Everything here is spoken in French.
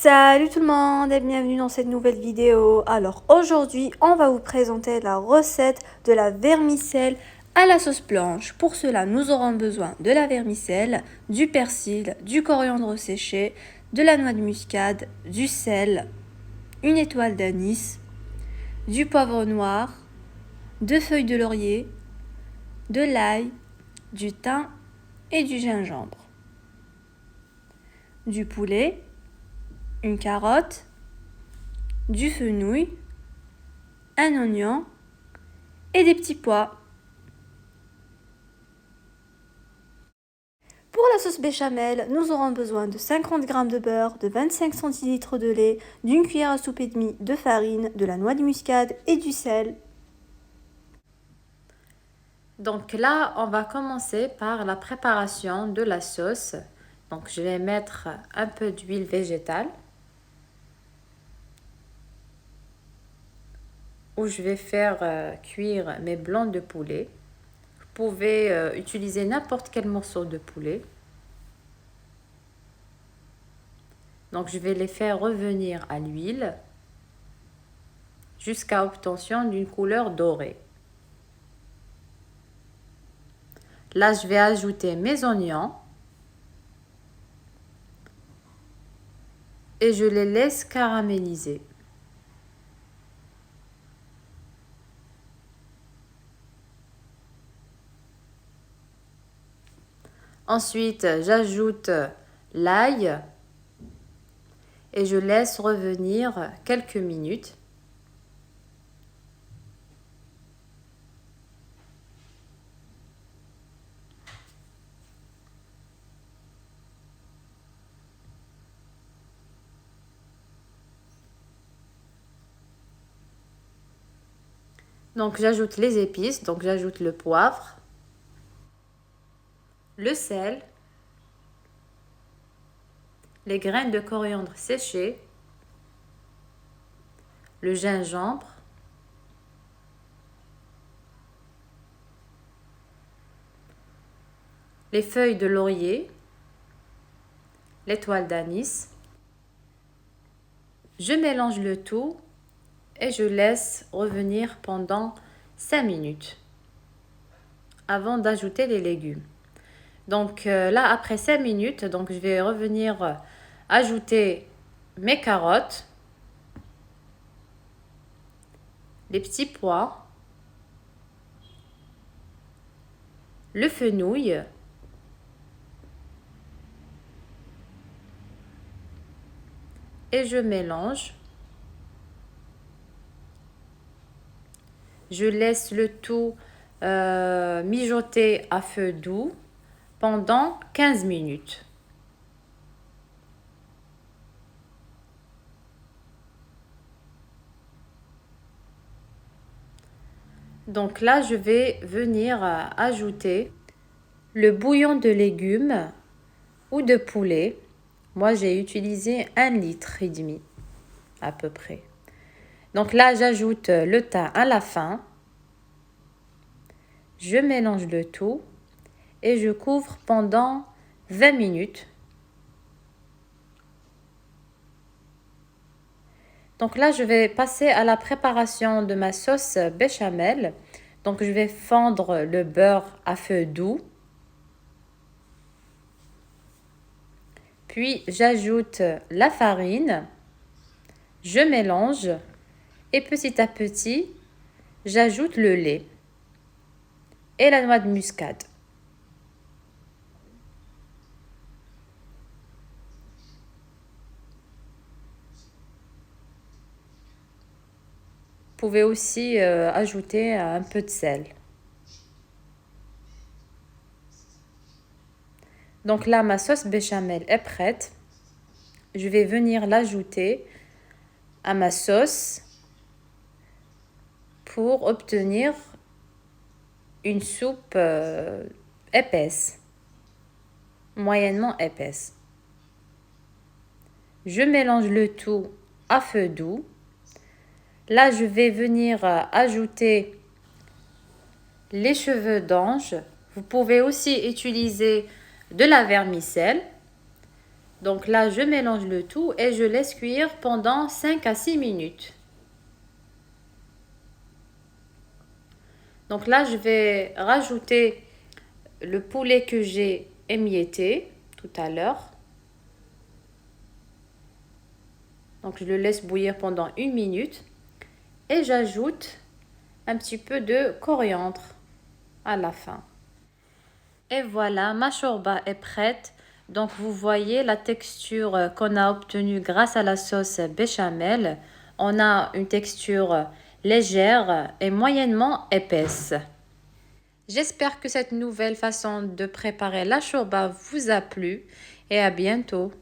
Salut tout le monde et bienvenue dans cette nouvelle vidéo. Alors aujourd'hui, on va vous présenter la recette de la vermicelle à la sauce blanche. Pour cela, nous aurons besoin de la vermicelle, du persil, du coriandre séché, de la noix de muscade, du sel, une étoile d'anis, du poivre noir, deux feuilles de laurier, de l'ail, du thym et du gingembre, du poulet, une carotte, du fenouil, un oignon et des petits pois. Pour la sauce béchamel, nous aurons besoin de 50 g de beurre, de 25 centilitres de lait, d'une cuillère à soupe et demie de farine, de la noix de muscade et du sel. Donc là, on va commencer par la préparation de la sauce. Donc je vais mettre un peu d'huile végétale où je vais faire cuire mes blancs de poulet. Vous pouvez utiliser n'importe quel morceau de poulet. Donc je vais les faire revenir à l'huile jusqu'à obtention d'une couleur dorée. Là, je vais ajouter mes oignons et je les laisse caraméliser. Ensuite, j'ajoute l'ail et je laisse revenir quelques minutes. Donc j'ajoute les épices, donc j'ajoute le poivre, le sel, les graines de coriandre séchées, le gingembre, les feuilles de laurier, l'étoile d'anis. Je mélange le tout et je laisse revenir pendant 5 minutes avant d'ajouter les légumes. Donc là, après 5 minutes, donc je vais revenir ajouter mes carottes, les petits pois, le fenouil, et je mélange. Je laisse le tout mijoter à feu doux pendant 15 minutes. Donc là, je vais venir ajouter le bouillon de légumes ou de poulet. Moi, j'ai utilisé 1,5 litre à peu près. Donc là, j'ajoute le thym à la fin. Je mélange le tout et je couvre pendant 20 minutes. Donc là, je vais passer à la préparation de ma sauce béchamel. Donc je vais fondre le beurre à feu doux. Puis j'ajoute la farine. Je mélange et petit à petit, j'ajoute le lait et la noix de muscade. Vous pouvez aussi ajouter un peu de sel. Donc là, ma sauce béchamel est prête. Je vais venir l'ajouter à ma sauce pour obtenir une soupe épaisse, moyennement épaisse. Je mélange le tout à feu doux. Là, je vais venir ajouter les cheveux d'ange. Vous pouvez aussi utiliser de la vermicelle. Donc là, je mélange le tout et je laisse cuire pendant 5 à 6 minutes. Donc là, je vais rajouter le poulet que j'ai émietté tout à l'heure. Donc je le laisse bouillir pendant 1 minute et j'ajoute un petit peu de coriandre à la fin. Et voilà, ma shorba est prête. Donc vous voyez la texture qu'on a obtenue grâce à la sauce béchamel. On a une texture légère et moyennement épaisse. J'espère que cette nouvelle façon de préparer la shorba vous a plu et à bientôt.